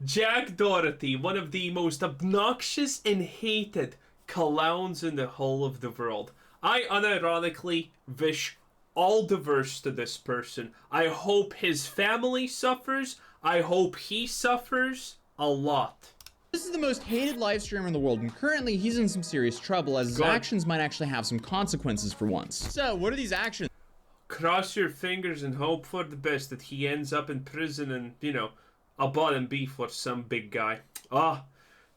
Jack Doherty, one of the most obnoxious and hated clowns in the whole of the world. I unironically wish all the worst to this person. I hope his family suffers. I hope he suffers a lot. This is the most hated live streamer in the world, and currently he's in some serious trouble as his actions might actually have some consequences for once. So, what are these actions? Cross your fingers and hope for the best that he ends up in prison and, you know, a bottom beef for some big guy. Ah,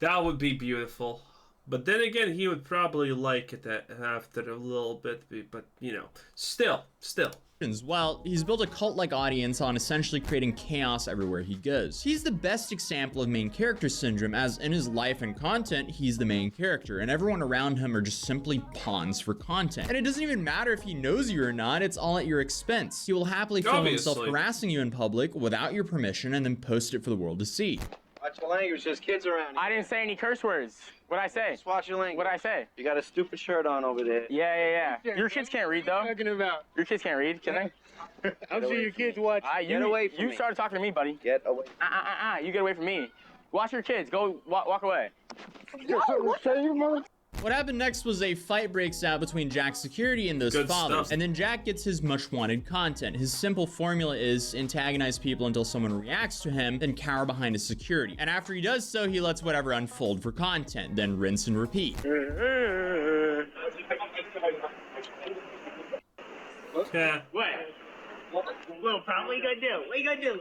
that would be beautiful. But then again, he would probably like it after a little bit, but, you know, still. Well, he's built a cult-like audience on essentially creating chaos everywhere he goes. He's the best example of main character syndrome, as in his life and content, he's the main character, and everyone around him are just simply pawns for content. And it doesn't even matter if he knows you or not, it's all at your expense. He will happily film himself harassing you in public without your permission and then post it for the world to see. Watch your language, there's kids around here. I didn't say any curse words. What'd I say? Just watch your language. What'd I say? You got a stupid shirt on over there. Yeah. Your kids can't read, though. What are you talking about? Your kids can't read, can they? I'm sure your kids watch. Get away from me. You started talking to me, buddy. Get away. You get away from me. Watch your kids. Go walk away. What happened next was a fight breaks out between Jack's security and those fathers, and then Jack gets his much wanted content. His simple formula is antagonize people until someone reacts to him, then cower behind his security. And after he does so, he lets whatever unfold for content, then rinse and repeat. Yeah. What? Little problem, what you gonna do? What you gonna do?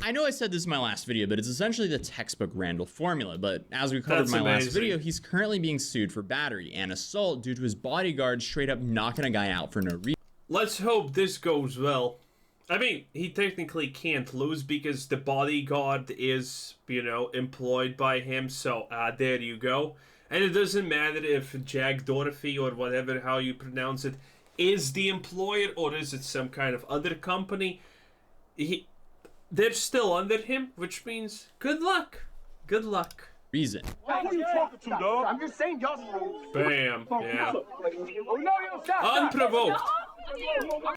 I know I said this in my last video, but it's essentially the textbook Randall formula. But as we covered in my last video, he's currently being sued for battery and assault due to his bodyguard straight up knocking a guy out for no reason. Let's hope this goes well. I mean, he technically can't lose because the bodyguard is, you know, employed by him, so there you go. And it doesn't matter if Jack Doherty or whatever, how you pronounce it, is the employer or is it some kind of other company. They're still under him, which means good luck. Good luck. Reason. What are you talking to, dog? I'm just saying, y'all. Bam. Yeah. Unprovoked.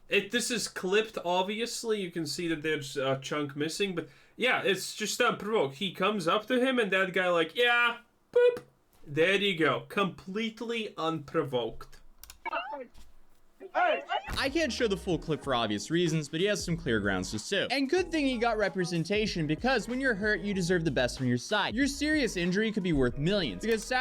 This is clipped, obviously. You can see that there's a chunk missing, but yeah, it's just unprovoked. He comes up to him and that guy like, yeah, boop. There you go. Completely unprovoked. I can't show the full clip for obvious reasons, but he has some clear grounds to sue. And good thing he got representation, because when you're hurt, you deserve the best on your side. Your serious injury could be worth millions, because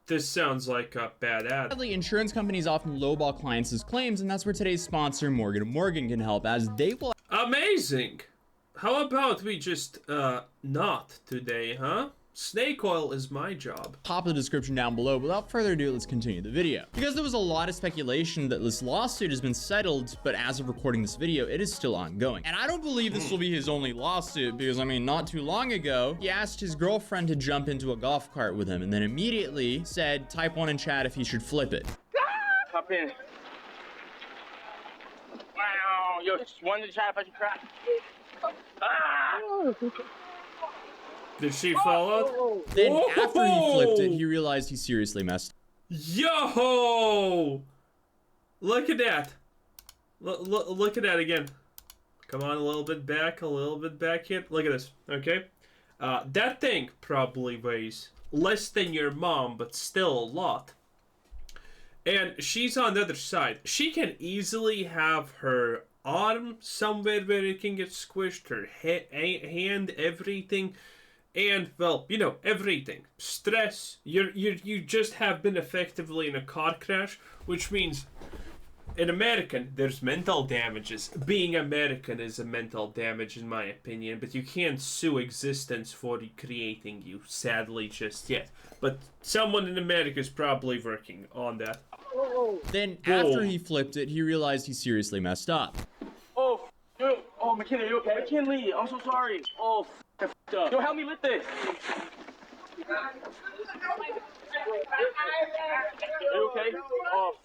this sounds like a bad ad. sadly, insurance companies often lowball clients' claims, and that's where today's sponsor, Morgan & Morgan, can help, as they will... Amazing! How about we just, not today, huh? Snake oil is my job. Pop the description down below. Without further ado, let's continue the video. Because there was a lot of speculation that this lawsuit has been settled, but as of recording this video, it is still ongoing. And I don't believe this will be his only lawsuit, because I mean, not too long ago, he asked his girlfriend to jump into a golf cart with him, and then immediately said, type 1 in chat if he should flip it. Hop in. Wow, yo, just one to chat if I should cry. Did she fall out? Then after he flipped it, he realized he seriously messed up. Yo! Look at that. Look at that again. Come on, a little bit back here. Look at this, okay? That thing probably weighs less than your mom, but still a lot. And she's on the other side. She can easily have her arm somewhere where it can get squished, her hand, everything. And, well, you know, everything. Stress. You just have been effectively in a car crash, which means in American, there's mental damages. Being American is a mental damage, in my opinion, but you can't sue existence for creating you, sadly, just yet. But someone in America is probably working on that. Then, after he flipped it, he realized he seriously messed up. Oh, dude. Oh, McKinley, you okay? McKinley, I'm so sorry. Oh, f***ed up. Yo, help me lift this. Are you okay? Oh,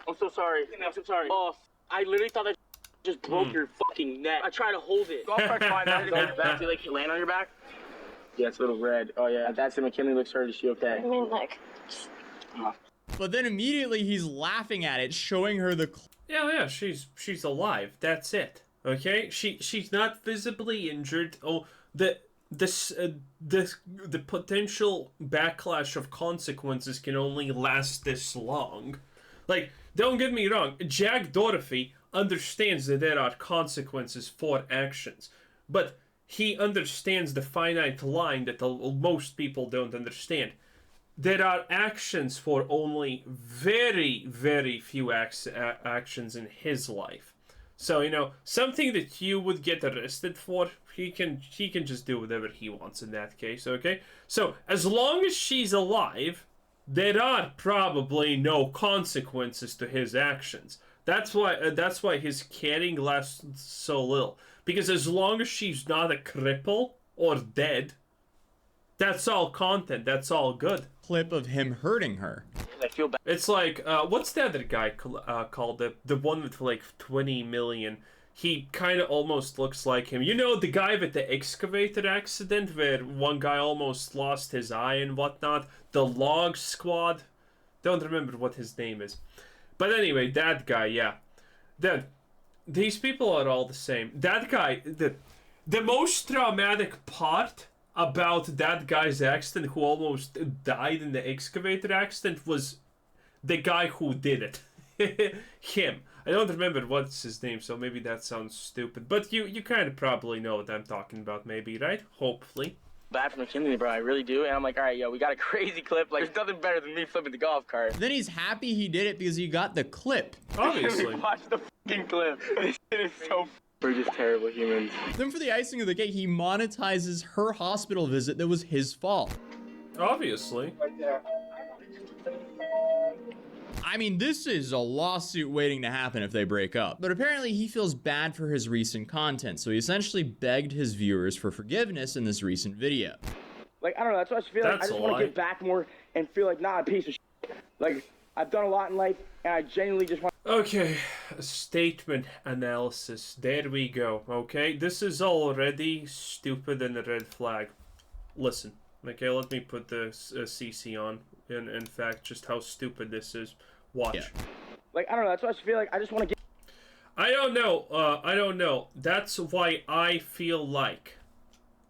I'm so sorry. I'm so sorry. Oh, I literally thought that just broke your fucking neck. I tried to hold it. Golf cart's fine. Now go back. Do you like land on your back? Yeah, it's a little red. Oh yeah, that's it. McKinley looks hurt. Is she okay? Like. But then immediately he's laughing at it, showing her the... Yeah, she's alive. That's it. Okay? She's not visibly injured. Oh, the potential backlash of consequences can only last this long. Like, don't get me wrong, Jack Doherty understands that there are consequences for actions, but he understands the finite line that most people don't understand. There are actions for only very, very few actions in his life. So, you know, something that you would get arrested for, he can just do whatever he wants in that case, okay? So, as long as she's alive, there are probably no consequences to his actions. That's why his caring lasts so little. Because as long as she's not a cripple or dead, that's all content. That's all good. Clip of him hurting her. I feel bad. It's like, what's the other guy called? The one with like 20 million. He kind of almost looks like him. You know, the guy with the excavator accident where one guy almost lost his eye and whatnot? The Log Squad? Don't remember what his name is. But anyway, that guy, yeah. These people are all the same. That guy, the most traumatic part about that guy's accident who almost died in the excavator accident was the guy who did it. Him. I don't remember what's his name, so maybe that sounds stupid. But you kind of probably know what I'm talking about, maybe, right? Hopefully. Bad for McKinley, bro. I really do. And I'm like, all right, yo, we got a crazy clip. Like, there's nothing better than me flipping the golf cart. Then he's happy he did it because he got the clip. Obviously. Watch the fucking clip. This shit is so. We're just terrible humans. Then for the icing of the cake, he monetizes her hospital visit that was his fault. Obviously. I mean, this is a lawsuit waiting to happen if they break up. But apparently he feels bad for his recent content, so he essentially begged his viewers for forgiveness in this recent video. Like, I don't know, that's what I feel like. I just want to give back more and feel like not a piece of shit. Like, I've done a lot in life, and I genuinely just want. Okay, statement analysis. There we go, okay? This is already stupid and a red flag. Listen, okay, let me put the CC on. In fact, just how stupid this is. Watch. Yeah. Like, I don't know, that's what I feel like. I just want to get. I don't know. That's why I feel like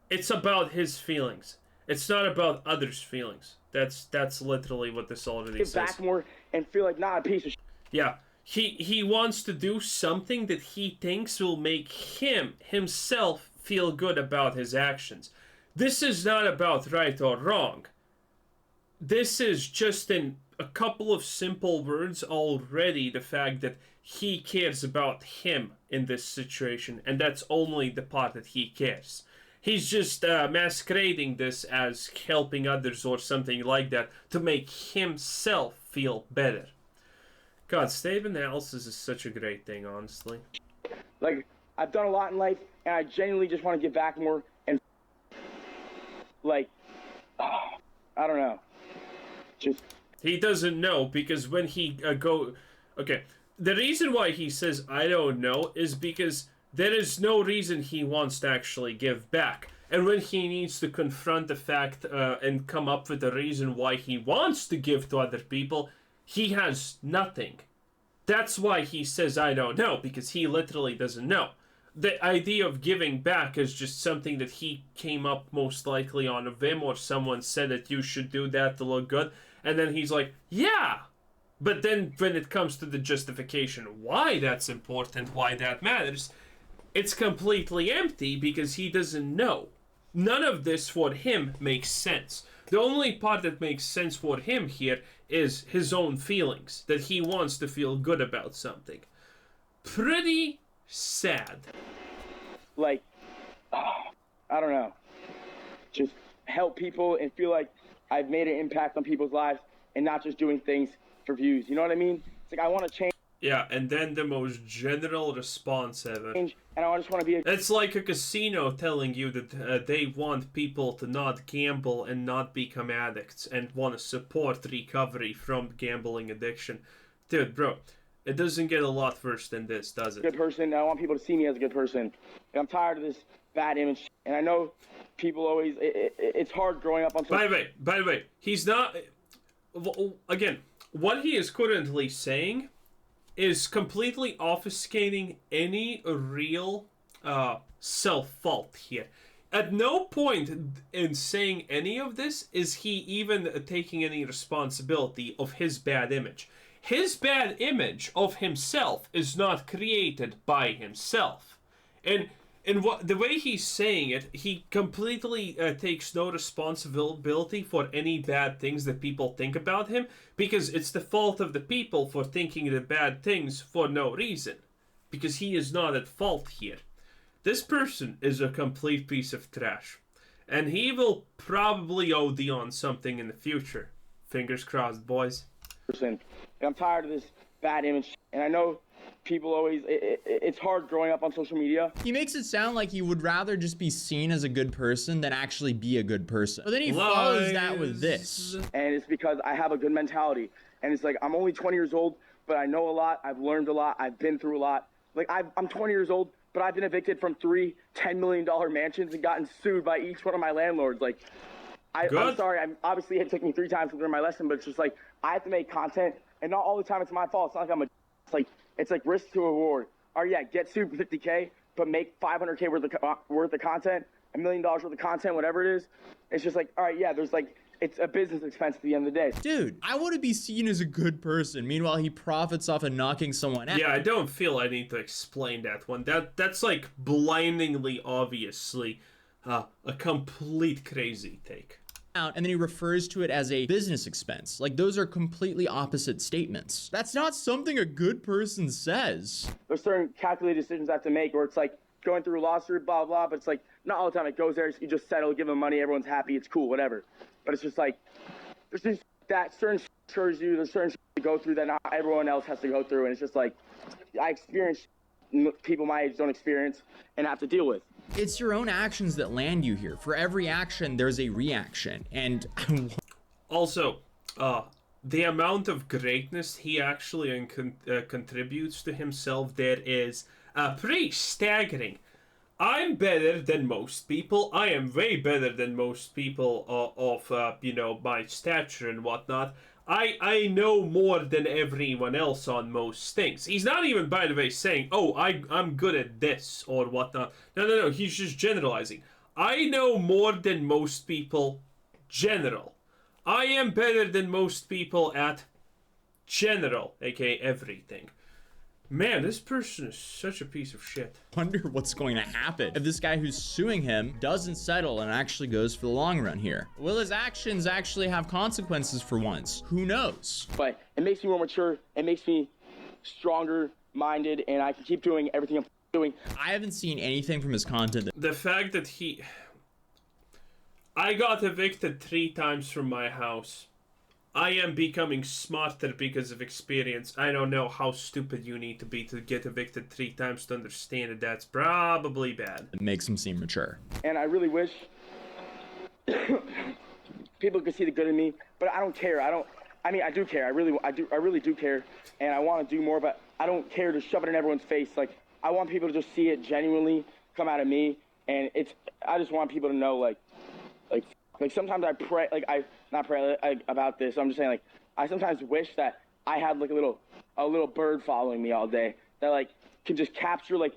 it's about his feelings. It's not about others' feelings. That's literally what this already Give says. back more and feel like not a piece of shit. Yeah. He wants to do something that he thinks will make himself feel good about his actions. This is not about right or wrong. This is just in a couple of simple words already the fact that he cares about him in this situation, and that's only the part that he cares. He's just masquerading this as helping others or something like that to make himself feel better. God, statement analysis is such a great thing, honestly. Like, I've done a lot in life, and I genuinely just want to give back more and. Like, I don't know. Just. He doesn't know because when he Okay, the reason why he says I don't know is because there is no reason he wants to actually give back. And when he needs to confront the fact and come up with a reason why he wants to give to other people, he has nothing. That's why he says I don't know, because he literally doesn't know. The idea of giving back is just something that he came up most likely on a whim, or someone said that you should do that to look good. And then he's like, yeah! But then when it comes to the justification why that's important, why that matters, it's completely empty because he doesn't know. None of this for him makes sense. The only part that makes sense for him here is his own feelings, that he wants to feel good about something. Pretty sad. Like, I don't know. Just help people and feel like I've made an impact on people's lives and not just doing things for views. You know what I mean? It's like I want to change. Yeah, and then the most general response ever. And I just want to be a. It's like a casino telling you that they want people to not gamble and not become addicts and want to support recovery from gambling addiction. Dude, bro, it doesn't get a lot worse than this, does it? Good person. I want people to see me as a good person. And I'm tired of this bad image. And I know people always. It's hard growing up on. By the way, he's not. Again, what he is currently saying is completely obfuscating any real self-fault here. At no point in saying any of this is he even taking any responsibility of his bad image. His bad image of himself is not created by himself. And what the way he's saying it, he completely takes no responsibility for any bad things that people think about him, because it's the fault of the people for thinking the bad things for no reason. Because he is not at fault here. This person is a complete piece of trash. And he will probably OD on something in the future. Fingers crossed, boys. And I'm tired of this bad image. And I know people always, it's hard growing up on social media. He makes it sound like he would rather just be seen as a good person than actually be a good person. But then he follows that with this. And it's because I have a good mentality. And it's like, I'm only 20 years old, but I know a lot. I've learned a lot. I've been through a lot. Like, I'm 20 years old, but I've been evicted from 3 $10 million mansions and gotten sued by each one of my landlords. Like, I'm sorry. Obviously, it took me 3 times to learn my lesson, but it's just like, I have to make content, and not all the time it's my fault. It's not like it's like risk to reward. Or yeah, get sued for $50K, but make $500K worth of content, $1 million worth of content, whatever it is. It's just like, all right, yeah, there's like, it's a business expense at the end of the day. Dude, I want to be seen as a good person. Meanwhile, he profits off of knocking someone out. Yeah, I don't feel I need to explain that one. That's like blindingly obviously a complete crazy take. And then he refers to it as a business expense. Like, those are completely opposite statements. That's not something a good person says. There's certain calculated decisions I have to make where it's like going through a lawsuit, blah, blah, but it's like not all the time it goes there. You just settle, give them money, everyone's happy, it's cool, whatever. But it's just like, there's just that certain triggers you, there's certain to go through that not everyone else has to go through. And it's just like, I experience people my age don't experience and have to deal with. It's your own actions that land you here. For every action, there's a reaction. And also, the amount of greatness he actually contributes to himself there is pretty staggering. I'm better than most people. I am way better than most people of you know, my stature and whatnot. I know more than everyone else on most things. He's not even, by the way, saying, oh, I'm good at this or whatnot. No. He's just generalizing. I know more than most people, general. I am better than most people at general, aka everything. Man, this person is such a piece of shit. wonder what's going to happen if this guy who's suing him doesn't settle and actually goes for the long run here. Will his actions actually have consequences for once? Who knows? But it makes me more mature. It makes me stronger minded, and I can keep doing everything I'm doing. I haven't seen anything from his content. The fact that I got evicted 3 times from my house. I am becoming smarter because of experience. I don't know how stupid you need to be to get evicted 3 times to understand that that's probably bad. It makes him seem mature. And I really wish people could see the good in me, but I don't care. I mean, I do care. I really do care, and I want to do more, but I don't care to shove it in everyone's face. Like, I want people to just see it genuinely come out of me, and I just want people to know, like sometimes I pray, about this. I'm just saying, like, I sometimes wish that I had like a little bird following me all day that like can just capture like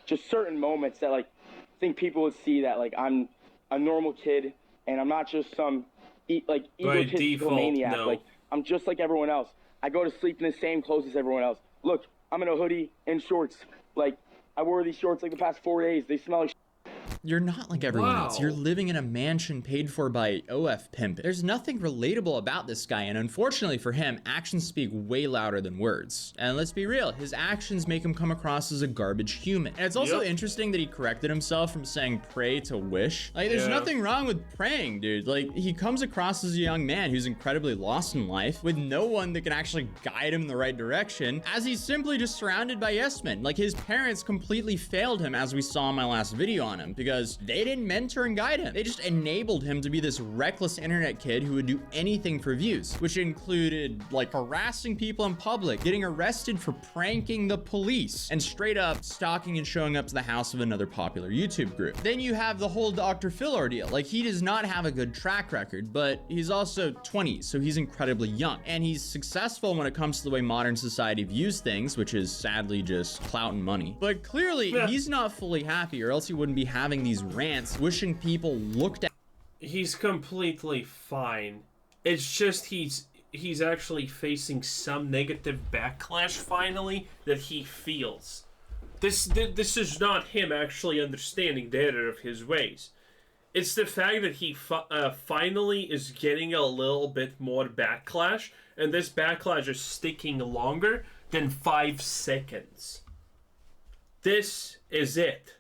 just certain moments that like I think people would see that like I'm a normal kid and I'm not just some egotistical maniac. No. Like, I'm just like everyone else. I go to sleep in the same clothes as everyone else. Look, I'm in a hoodie and shorts. Like, I wore these shorts like the past 4 days. They smell like You're not like everyone Wow. else. You're living in a mansion paid for by OF Pimp. There's nothing relatable about this guy, and unfortunately for him, actions speak way louder than words. And let's be real, his actions make him come across as a garbage human. And it's also interesting that he corrected himself from saying pray to wish. Like, there's nothing wrong with praying, dude. Like, he comes across as a young man who's incredibly lost in life with no one that can actually guide him in the right direction, as he's simply just surrounded by yes men. Like, his parents completely failed him, as we saw in my last video on him, because because they didn't mentor and guide him. They just enabled him to be this reckless internet kid who would do anything for views, which included like harassing people in public, getting arrested for pranking the police, and straight up stalking and showing up to the house of another popular YouTube group. Then you have the whole Dr. Phil ordeal. Like, he does not have a good track record, but he's also 20, so he's incredibly young. And he's successful when it comes to the way modern society views things, which is sadly just clout and money. But clearly, he's not fully happy, or else he wouldn't be having these rants, wishing people looked at. He's completely fine. It's just he's actually facing some negative backlash finally that he feels. This is not him actually understanding the error of his ways. It's the fact that he finally is getting a little bit more backlash, and this backlash is sticking longer than 5 seconds. This is it.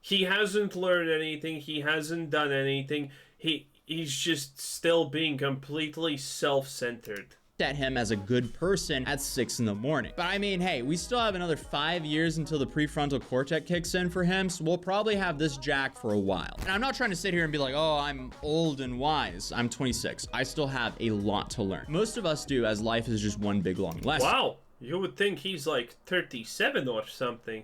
He hasn't learned anything. He hasn't done anything. He's just still being completely self-centered. At him as a good person at 6 in the morning. But I mean, hey, we still have another 5 years until the prefrontal cortex kicks in for him, so we'll probably have this Jack for a while. And I'm not trying to sit here and be like, oh, I'm old and wise. I'm 26. I still have a lot to learn. Most of us do, as life is just one big long lesson. Wow, you would think he's like 37 or something.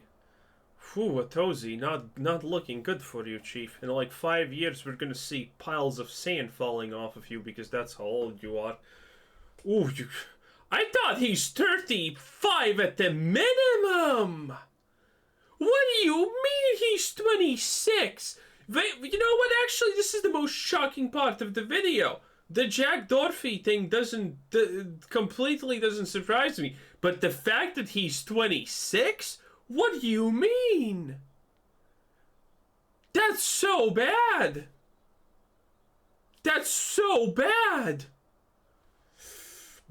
Whew, Atozy, not looking good for you, Chief. In like 5 years, we're gonna see piles of sand falling off of you because that's how old you are. Ooh, I thought he's 35 at the minimum! What do you mean he's 26? You know what, actually, this is the most shocking part of the video. The Jack Doherty thing completely doesn't surprise me. But the fact that he's 26? What do you mean? That's so bad! That's so bad!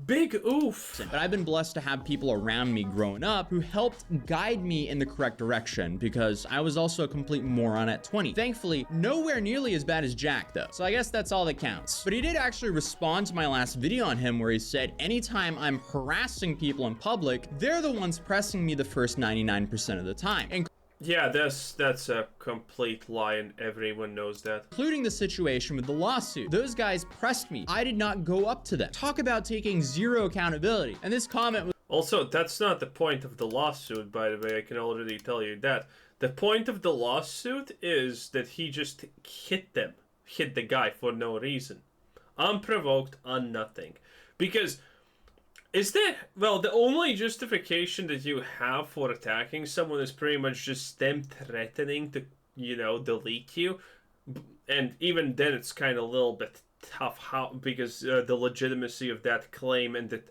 Big oof. But I've been blessed to have people around me growing up who helped guide me in the correct direction, because I was also a complete moron at 20. Thankfully, nowhere nearly as bad as Jack though. So I guess that's all that counts. But he did actually respond to my last video on him where he said, anytime I'm harassing people in public, they're the ones pressing me the first 99% of the time. And yeah, that's a complete lie, and everyone knows that. Including the situation with the lawsuit. Those guys pressed me. I did not go up to them. Talk about taking zero accountability. And this comment was also, that's not the point of the lawsuit, by the way. I can already tell you that. The point of the lawsuit is that he just hit the guy for no reason. Unprovoked, on nothing. Because well, the only justification that you have for attacking someone is pretty much just them threatening to, delete you. And even then, it's kind of a little bit tough because the legitimacy of that claim and the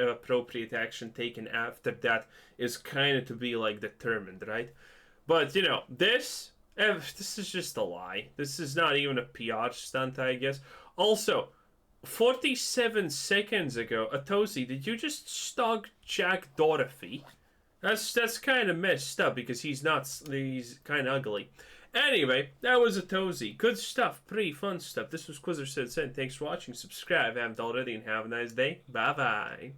appropriate action taken after that is kind of to be, like, determined, right? But, this is just a lie. This is not even a PR stunt, I guess. Also, 47 seconds ago, Atozy, did you just stalk Jack Doherty? That's kind of messed up because he's kind of ugly. Anyway, that was Atozy. Good stuff, pretty fun stuff. This was Quizzer Said Send. Thanks for watching. Subscribe if you haven't already, and have a nice day. Bye bye.